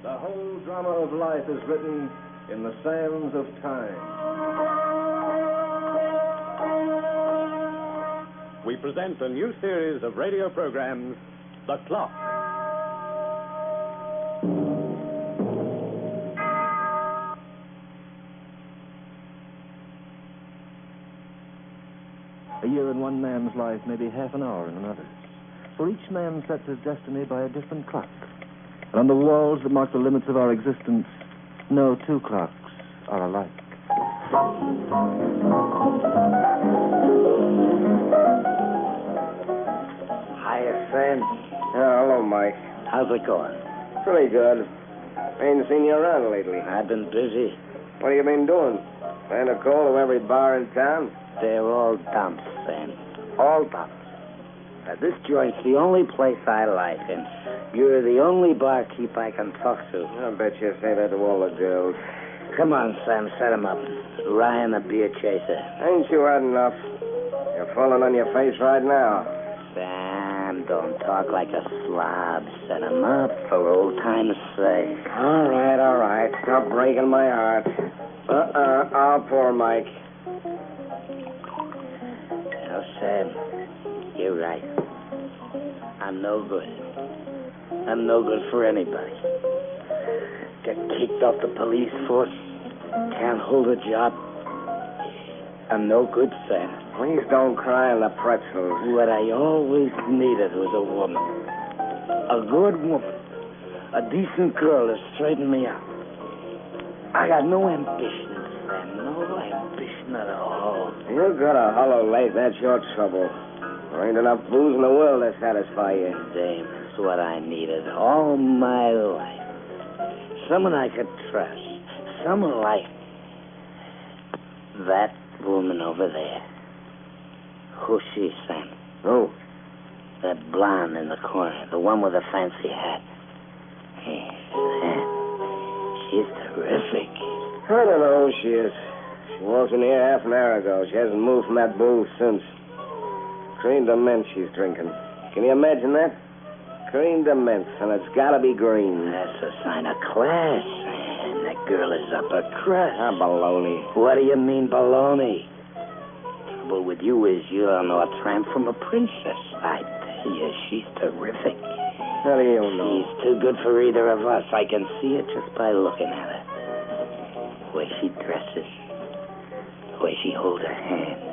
The whole drama of life is written in the sands of time. We present a new series of radio programs, The Clock. A year in one man's life may be half an hour in another's. For each man sets his destiny by a different clock. And on the walls that mark the limits of our existence, no two clocks are alike. Hiya, Sam. Hello, Mike. How's it going? Pretty good. Ain't seen you around lately. I've been busy. What have you been doing? Paying a call to every bar in town? They're all dumps, Sam. All dumps. This joint's the only place I like, and you're the only barkeep I can talk to. I bet you say that to all the girls. Come on, Sam, set 'em up. Ryan the beer chaser. Ain't you had enough? You're falling on your face right now. Sam, don't talk like a slob. Set 'em up for old time's sake. All right. Stop breaking my heart. I'll pour, Mike. Now, Sam, you're right. I'm no good. I'm no good for anybody. Get kicked off the police force. Can't hold a job. I'm no good, Sam. Please don't cry on the pretzels. What I always needed was a woman. A good woman. A decent girl to straighten me out. I got no ambition, Sam. No ambition at all. You got a hollow leg. That's your trouble. There ain't enough booze in the world to satisfy you. Dame, that's what I needed all my life. Someone I could trust. Someone like that woman over there. Who's she, Sam? Who? That blonde in the corner. The one with the fancy hat. Hey, Sam. She's terrific. I don't know who she is. She walked in here half an hour ago. She hasn't moved from that booth since. Cream de mint she's drinking. Can you imagine that? Cream de mint, and it's gotta be green. That's a sign of class, man. That girl is upper crust. Baloney. What do you mean, baloney? Trouble with you is you don't know a tramp from a princess. I tell you, she's terrific. How do you know? She's too good for either of us. I can see it just by looking at her. The way she dresses. The way she holds her hand.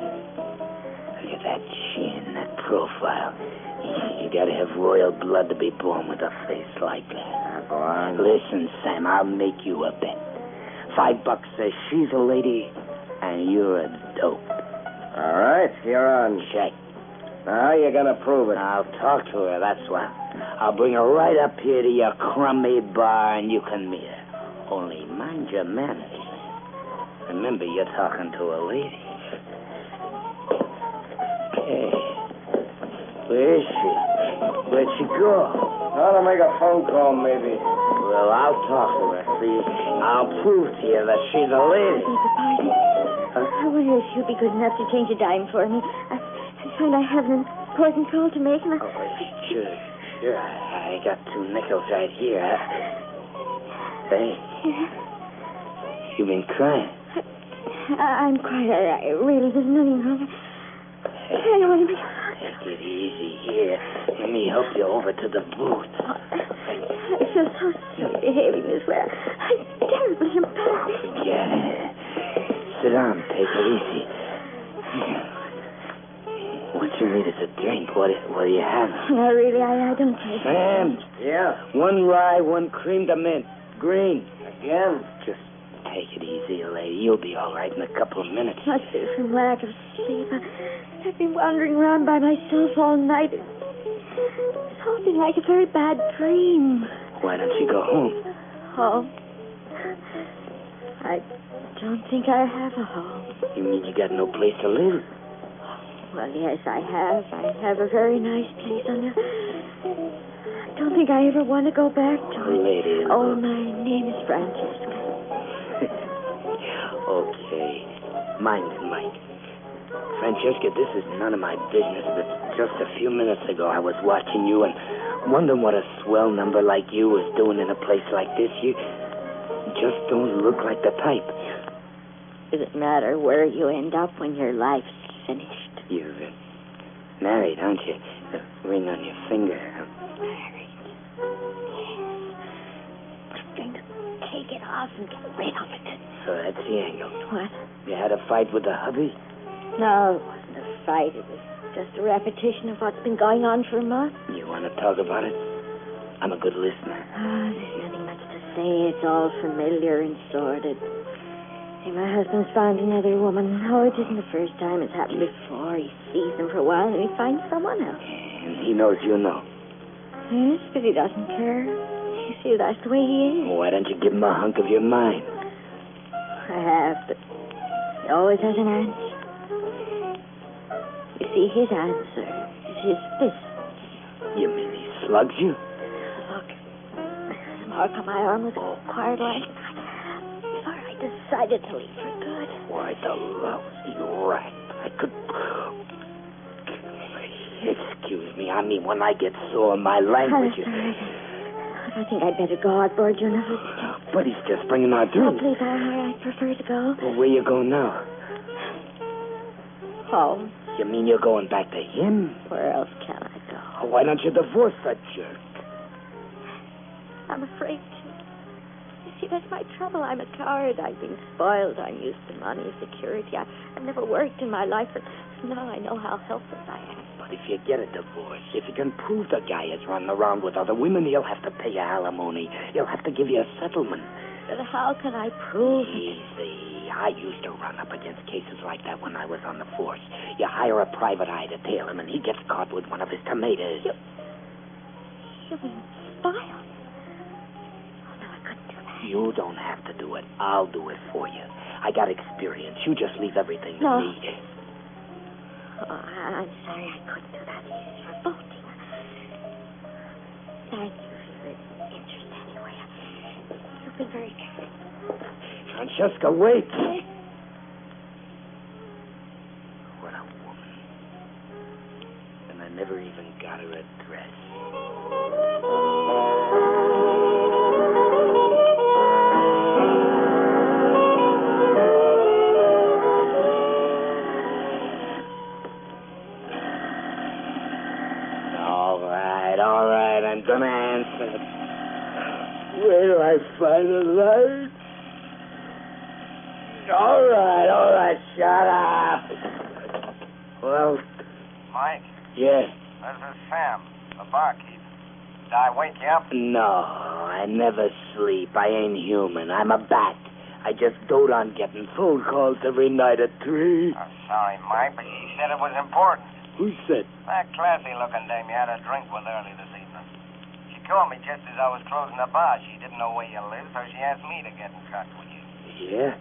Look at that chin, that profile. You gotta have royal blood to be born with a face like that. Go on. Listen, Sam, I'll make you a bet. $5 says she's a lady, and you're a dope. All right, you're on. Check. Now, how you gonna prove it? I'll talk to her, that's what. I'll bring her right up here to your crummy bar, and you can meet her. Only mind your manners. Remember, you're talking to a lady. Hey, where is she? Where'd she go? I'll make a phone call, maybe. Well, I'll talk to her. See, I'll prove to you that she's a lady. I wonder if you'd be good enough to change a dime for me. I find I have an important call to make. And Sure. I got 2 nickels right here. Hey. Yeah. You been crying? I'm quiet. I really, there's nothing wrong. I don't want to be... Take it easy here. Let me help you over to the booth. I feel so silly behaving this way. I'm terribly embarrassed. Forget it. Sit down. Take it easy. What you need is a drink. What do you have? No, really, I don't take it. Sam. Yeah? 1 rye, 1 cream de mint. Green. Again? Just take it easy, lady. You'll be all right in a couple of minutes. Must be from lack of sleep. I've been wandering around by myself all night. It's all been like a very bad dream. Why don't you go home? Home? I don't think I have a home. You mean you got no place to live? Well, yes, I have. I have a very nice place on the... I don't think I ever want to go back to it. Lady. Oh, my name is Francesca. Okay. Mind it, Mike. Francesca, this is none of my business, but just a few minutes ago I was watching you, and Wondering what a swell number like you is doing in a place like this. You just don't look like the type. Does it matter where you end up when your life's finished? You're married, aren't you? The ring on your finger. Married. Yes. I'm going to take it off and get rid of it. So that's the angle. What? You had a fight with the hubby? No, it wasn't a fight. It was just a repetition of what's been going on for a month. You want to talk about it? I'm a good listener. There's nothing much to say. It's all familiar and sordid. See, my husband's found another woman. Oh, it isn't the first time it's happened before. He sees them for a while and he finds someone else. And he knows you know. Yes, but he doesn't care. You see, that's the way he is. Why don't you give him a hunk of your mind? I have, but he always has an answer. You see, his answer is his fist. You mean he slugs you? Look, the mark on my arm was acquired last night. Before I decided to leave for good. Why, the lousy rat. I could... Excuse me. I mean, when I get sore, my language is... I think I'd better go outboard, you know. But he's just bringing our Oh, drink. please, I prefer to go. Well, where you going now? Home. You mean you're going back to him? Where else can I go? Oh, why don't you divorce that jerk? I'm afraid to. You see, that's my trouble. I'm a coward. I've been spoiled. I'm used to money, security. I've never worked in my life, but now I know how helpless I am. But if you get a divorce, if you can prove the guy is running around with other women, he'll have to pay you alimony. He'll have to give you a settlement. But how can I prove it? Easy. I used to run up against cases like that when I was on the force. You hire a private eye to tail him, and he gets caught with one of his tomatoes. You mean spy on me? Oh, no, I couldn't do that. You don't have to do it. I'll do it for you. I got experience. You just leave everything to No. me. Oh, I'm sorry I couldn't do that. It's revolting. Thank you for your interest anyway. You've been very kind. Francesca, wait. What a woman. And I never even got her address. All right, I'm gonna answer. Where do I find a light? All right, shut up. Well... Mike? Yeah? This is Sam, the barkeep. Did I wake you up? No, I never sleep. I ain't human. I'm a bat. I just dote on getting phone calls every night at 3. I'm sorry, Mike, but she said it was important. Who said? That classy-looking dame you had a drink with early this evening. She called me just as I was closing the bar. She didn't know where you lived, so she asked me to get in touch with you. Yeah?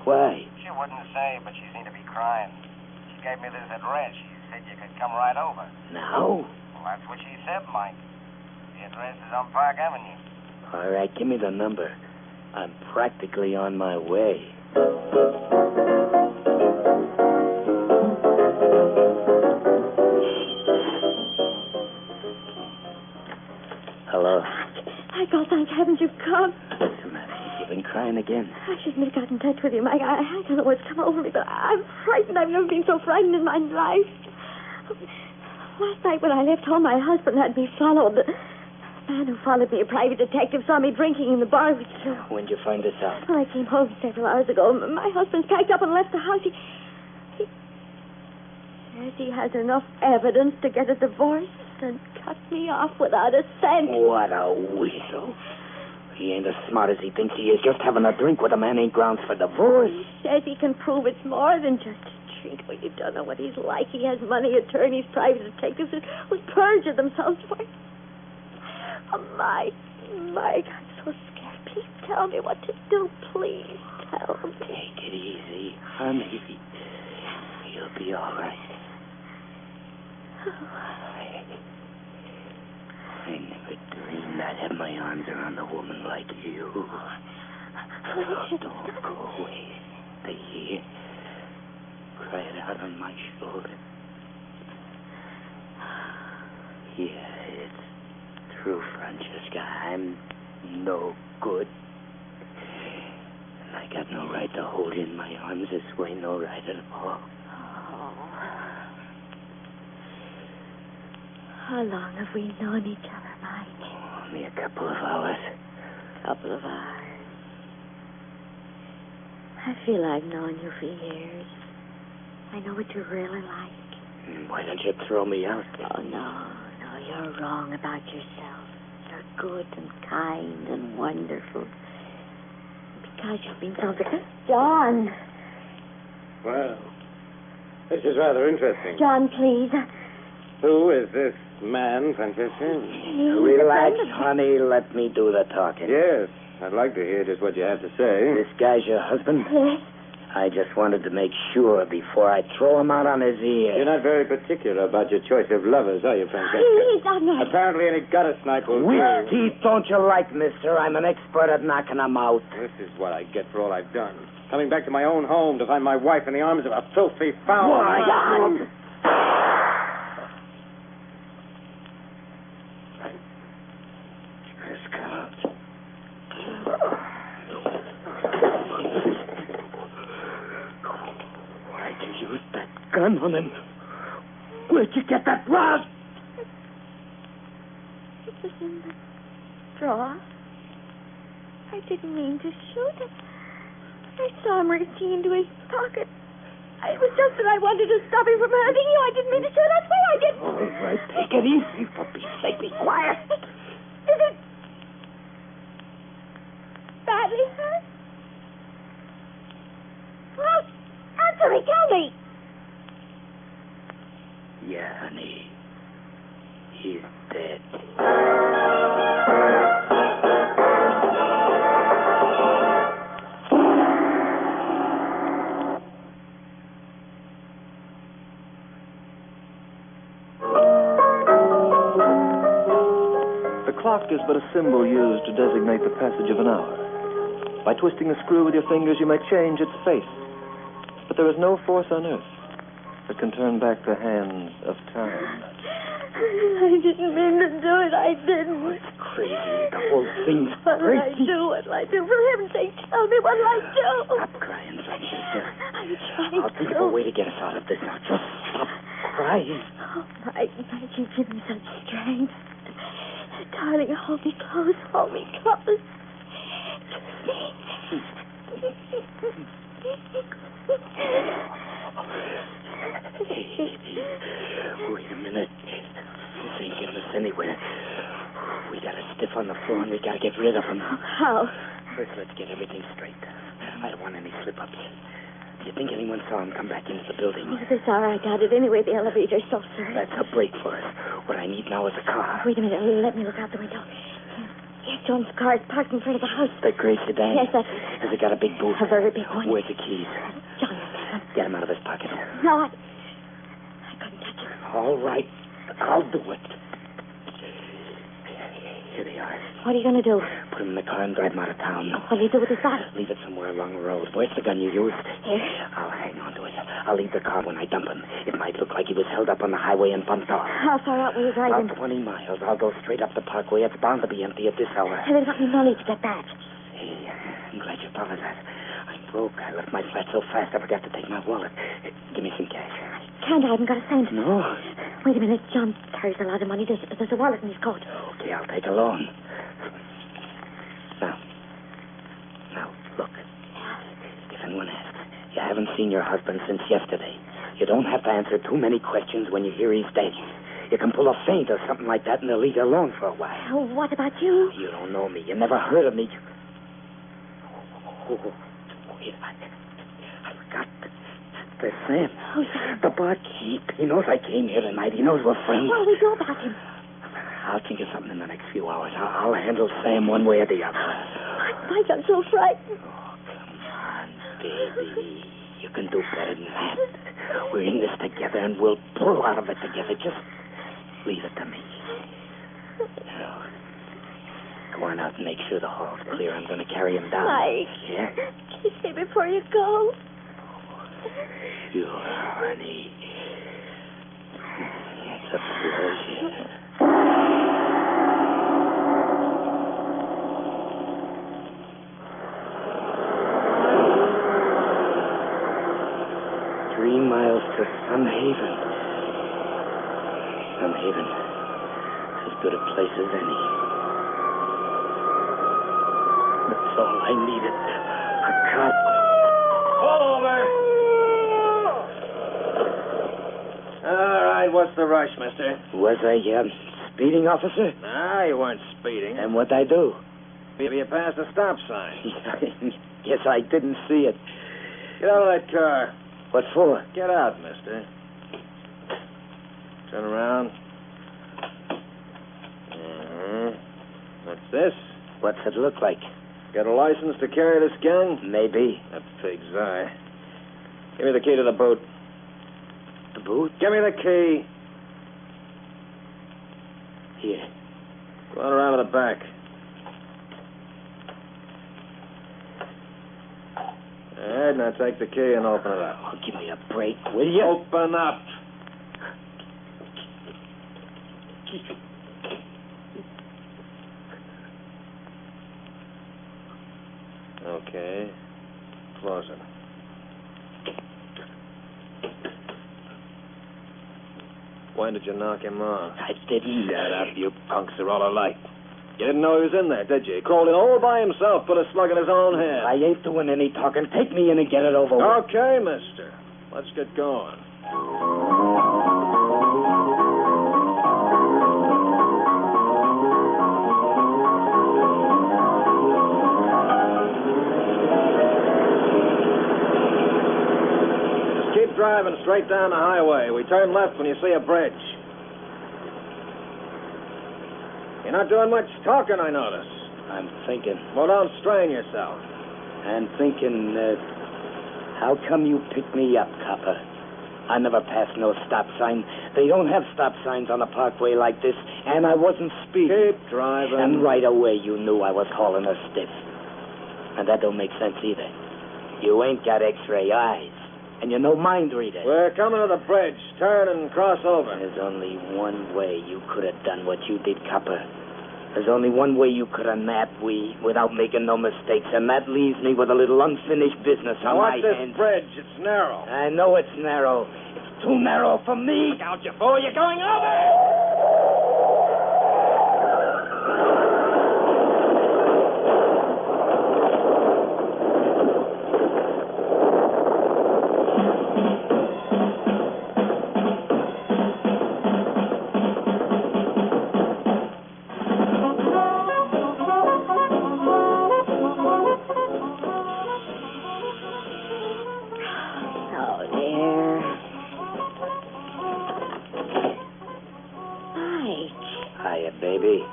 Why? She wouldn't say, but she seemed to be crying. She gave me this address. She said you could come right over. Now? Well, that's what she said, Mike. The address is on Park Avenue. All right, give me the number. I'm practically on my way. Hello. Michael, thank heavens you've come. What's the matter? You've been crying again? I shouldn't have got in touch with you, Mike. I don't know what's come over me, but I'm frightened. I've never been so frightened in my life. Last night when I left home, my husband had me followed. The man who followed me, a private detective, saw me drinking in the bar with you. When'd you find this out? Well, I came home several hours ago. My husband's packed up and left the house. He says he has enough evidence to get a divorce and cut me off without a cent. What a weasel. He ain't as smart as he thinks he is. Just having a drink with a man ain't grounds for divorce. He says he can prove it's more than just a drink. Well, you don't know what he's like. He has money, attorneys, private detectives who perjure themselves for it. Oh, Mike, I'm so scared. Please tell me what to do. Please tell me. Take it easy, honey. You'll be all right. I never dreamed I'd have my arms around a woman like you. Don't go away. Stay here. Cry it out on my shoulder. Yeah, it's true, Francesca. I'm no good. And I got no right to hold you in my arms this way, no right at all. How long have we known each other, Mike? Only a couple of hours. Couple of hours. I feel I've known you for years. I know what you're really like. Why don't you throw me out? Oh, no, you're wrong about yourself. You're good and kind and wonderful. Because you've been so good. John! Well, this is rather interesting. John, please. Who is this man, Francesca? Relax, honey. Let me do the talking. Yes, I'd like to hear just what you have to say. This guy's your husband? Yes. I just wanted to make sure before I throw him out on his ear. You're not very particular about your choice of lovers, are you, Francesca? Please, John. Apparently any gutter snipe will Which do. teeth don't you like, mister? I'm an expert at knocking them out. This is what I get for all I've done. Coming back to my own home to find my wife in the arms of a filthy foul. Why, John! Why'd you use that gun on him? Where'd you get that rod? It was in the drawer. I didn't mean to shoot him. I saw him reaching into his pocket. It was just that I wanted to stop him from hurting you. I didn't mean to shoot. That's why I didn't. All right, take it easy. For Pete's sake, be quiet. Is it badly hurt? Well, answer me. Tell me. Yeah, honey. He's dead. The clock is but a symbol used to designate the passage of an hour. By twisting the screw with your fingers, you may change its face. But there is no force on earth that can turn back the hands of time. I didn't mean to do it. I didn't. It's crazy. The whole thing's What'll I crazy. do? What'll I do? For heaven's sake, tell me what'll I do? Stop crying, Francesca. I'm trying I'll think of a way to get us out of this. Now, just stop crying. Oh, Mike, you give me such strength. Darling, hold me close. Hold me close. Wait a minute. This ain't getting us anywhere. We got a stiff on the floor and we gotta get rid of him. How? First, let's get everything straight. I don't want any slip-ups. Do you think anyone saw him come back into the building? Oh, they're sorry I got it. Anyway, the elevator's so sir. That's a break for us. What I need now is a car. Wait a minute. Let me look out the window. Yes, John's car is parked in front of the house. The gray sedan? Yes, that's Has it got a big boot? a very big one. Where's the keys? John, Get him out of his pocket. no, I couldn't touch him. All right. I'll do it. Here they are. What are you going to do? Put him in the car and drive him out of town. What do you do with his body? Leave it somewhere along the road. Where's the gun you used? Here. I'll hang on to it. I'll leave the car when I dump him. It might look like he was held up on the highway and bumped off. How far out will you drive him? About 20 miles. I'll go straight up the parkway. It's bound to be empty at this hour. Then got me money to get back. Hey, I'm glad you thought of that. I'm broke. I left my flat so fast I forgot to take my wallet. Give me some cash. Can't I haven't got a cent. No. Wait a minute. John carries a lot of money. There's a wallet in his coat. Okay, I'll take a loan. Now, look. If anyone asks, you haven't seen your husband since yesterday. You don't have to answer too many questions when you hear he's dead. You can pull a feint or something like that and they'll leave you alone for a while. Oh, what about you? You don't know me. You never heard of me. Oh, wait, I forgot. There's Sam. Oh, Sam. The barkeep. He knows I came here tonight. He knows we're friends. What do we do about him? I'll think of something in the next few hours. I'll handle Sam one way or the other. Mike, I'm so frightened. Oh, come on, baby. You can do better than that. We're in this together, and we'll pull out of it together. Just leave it to me. Now, go on out and make sure the hall's clear. I'm going to carry him down. Mike. Yeah? Kiss me before you go. Sure, honey. It's a pleasure. Some haven. Some haven. As good a place as any. That's all I needed. A cop. Pull over! All right, what's the rush, mister? Was I speeding, officer? Nah, you weren't speeding. And what'd I do? Maybe you passed a stop sign. Guess I didn't see it. Get out of that car. What for? Get out, mister. Turn around. What's this? What's it look like? Got a license to carry this gun? Maybe. A pig's eye. Give me the key to the boot. The boot? Give me the key. Here. Go on around to the back. All right, now take the key and open it up. Oh, give me a break, will you? Open up. Okay. Close it. When did you knock him off? I didn't. Shut up, you punks are all alike. You didn't know he was in there, did you? He crawled in all by himself, put a slug in his own head. I ain't doing any talking. Take me in and get it over with. Okay, mister. Let's get going. Just keep driving straight down the highway. We turn left when you see a bridge. You're not doing much talking, I notice. I'm thinking. Well, don't strain yourself. I'm thinking, how come you picked me up, copper? I never passed no stop sign. They don't have stop signs on a parkway like this, and I wasn't speeding. Keep driving. And right away you knew I was calling her stiff. And that don't make sense either. You ain't got x-ray eyes, and you're no mind reader. We're coming to the bridge. Turn and cross over. There's only one way you could have done what you did, copper. There's only one way you could have nabbed we without making no mistakes, and that leaves me with a little unfinished business on my Now, watch this hands. bridge. It's narrow. I know it's narrow. It's too narrow for me. Look out, you fool. You're going over! Hiya, baby.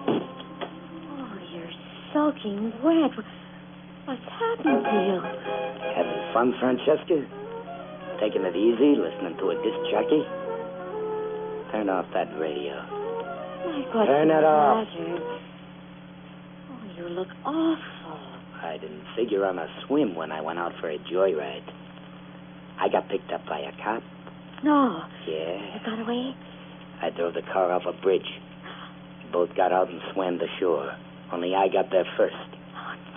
Oh, you're soaking wet. What's happened to you? Having fun, Francesca? Taking it easy, listening to a disc jockey? Turn off that radio. Mike, what's Turn the it off. matter? Oh, you look awful. I didn't figure on a swim when I went out for a joyride. I got picked up by a cop. No. Yeah. You got away? I drove the car off a bridge. Both got out and swam the shore. Only I got there first.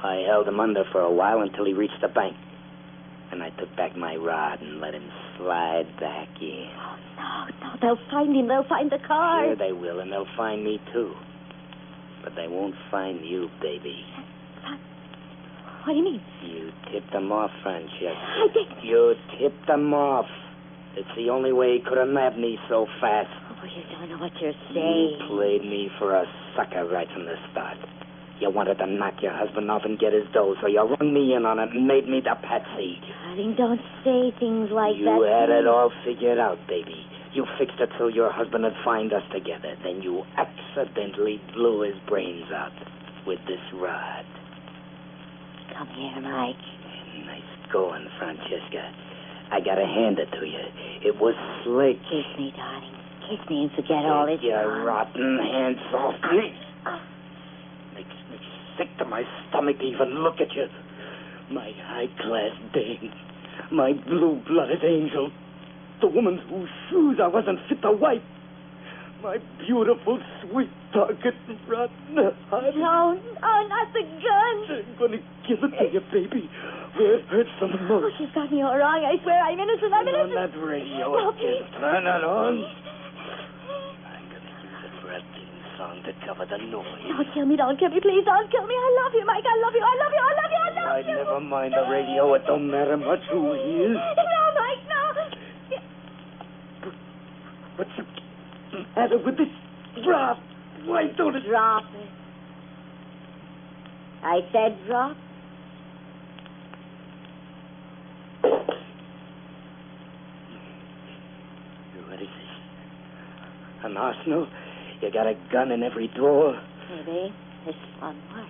I held him under for a while until he reached the bank. And I took back my rod and let him slide back in. Oh, no. They'll find him. They'll find the car. Sure they will, and they'll find me, too. But they won't find you, baby. What do you mean? You tipped them off, Francesca. I didn't. You tipped them off. It's the only way he could have nabbed me so fast. Oh, you don't know what you're saying. You played me for a sucker right from the start. You wanted to knock your husband off and get his dough, so you rung me in on it and made me the patsy. Darling, don't say things like that. You had it please. all figured out, baby. You fixed it so your husband would find us together. Then you accidentally blew his brains out with this rod. Come here, Mike. Nice going, Francesca. I gotta hand it to you. It was slick. Kiss me, darling. Kiss me and forget all this. Take your rotten hands off me. Makes me sick to my stomach to even look at you. My high-class dame. My blue-blooded angel. The woman whose shoes I wasn't fit to wipe. My beautiful, sweet target, rotten heart. No, not the gun. I'm going to give it to you, baby. Where it hurts the most. Oh, she's got me all wrong. I swear I'm innocent. I'm innocent. On that radio. No, please. Turn it on. I'm going to use it for a theme song to cover the noise. Don't kill me. Don't kill me. Please don't kill me. I love you, Mike. I love you. I love you. I love you. I love you. Never mind the radio. It don't matter much who he is. No, Mike, no. What's the matter with this drop? Why don't it... Drop it. I said drop. What is this? An arsenal? You got a gun in every drawer? Maybe this one works.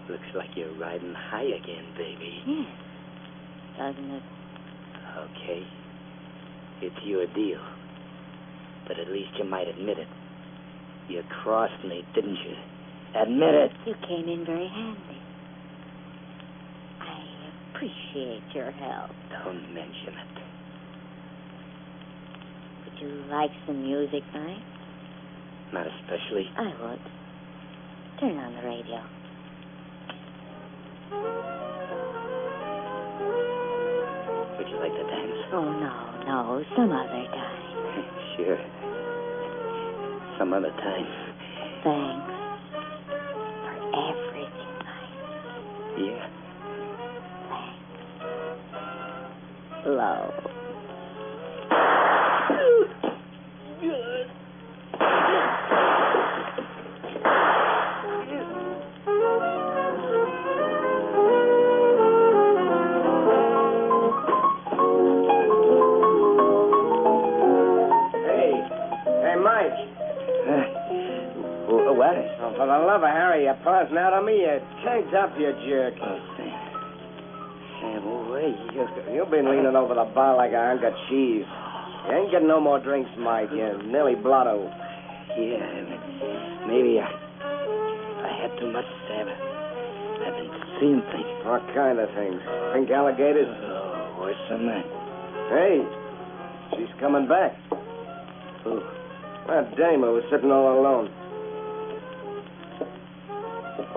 Looks like you're riding high again, baby. Yes. Doesn't it? Okay. It's your deal. But at least you might admit it. You crossed me, didn't you? Admit it. You came in very handy. I appreciate your help. Don't mention it. Would you like some music, Mike? Not especially. I would. Turn on the radio. Would you like to dance? Oh, no. Some other time. Sure. Some other time. Thanks for everything, Mike. Yeah. Thanks. Love. What? Oh, for the love of Harry, you're pausing out on me. You're tanked up, you jerk. Oh, Sam. Sam, where you? You've been leaning over the bar like a hunk of cheese. You ain't getting no more drinks, Mike. You're nearly blotto. Yeah, maybe I had too much, Sam. I've been seeing things. What kind of things? Pink alligators? Oh, worse than that. Hey, she's coming back. Who? That dame who was sitting all alone.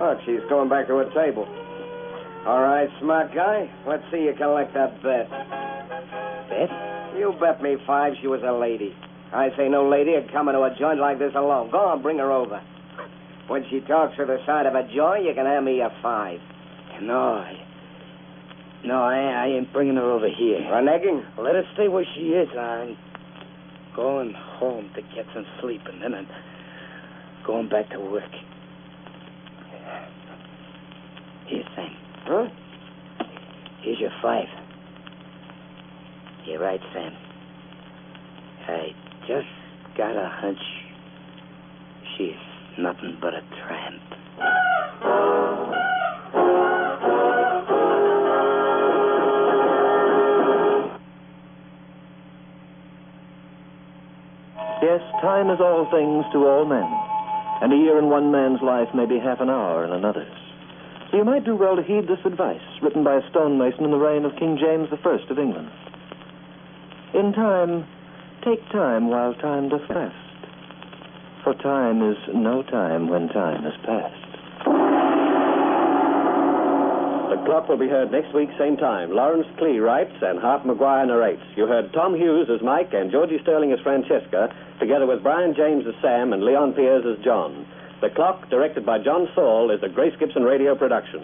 Look, she's going back to her table. All right, smart guy. Let's see you collect that bet. Bet? You bet me 5 she was a lady. I say no lady would come into a joint like this alone. Go on, bring her over. When she talks to the side of a joint, you can hand me your 5. No, I ain't bringing her over here. Reneging? Let her stay where she is. I'm going home to get some sleep, and then I'm going back to work. Here, Sam. Huh? Here's your 5. You're right, Sam. I just got a hunch she's nothing but a tramp. Yes, time is all things to all men, and a year in one man's life may be half an hour in another's. So you might do well to heed this advice, written by a stonemason in the reign of King James I of England. In time, take time while time doth last, for time is no time when time is past. The Clock will be heard next week, same time. Lawrence Clee writes and Hart McGuire narrates. You heard Tom Hughes as Mike and Georgie Sterling as Francesca, together with Brian James as Sam and Leon Piers as John. The Clock, directed by John Saul, is a Grace Gibson radio production.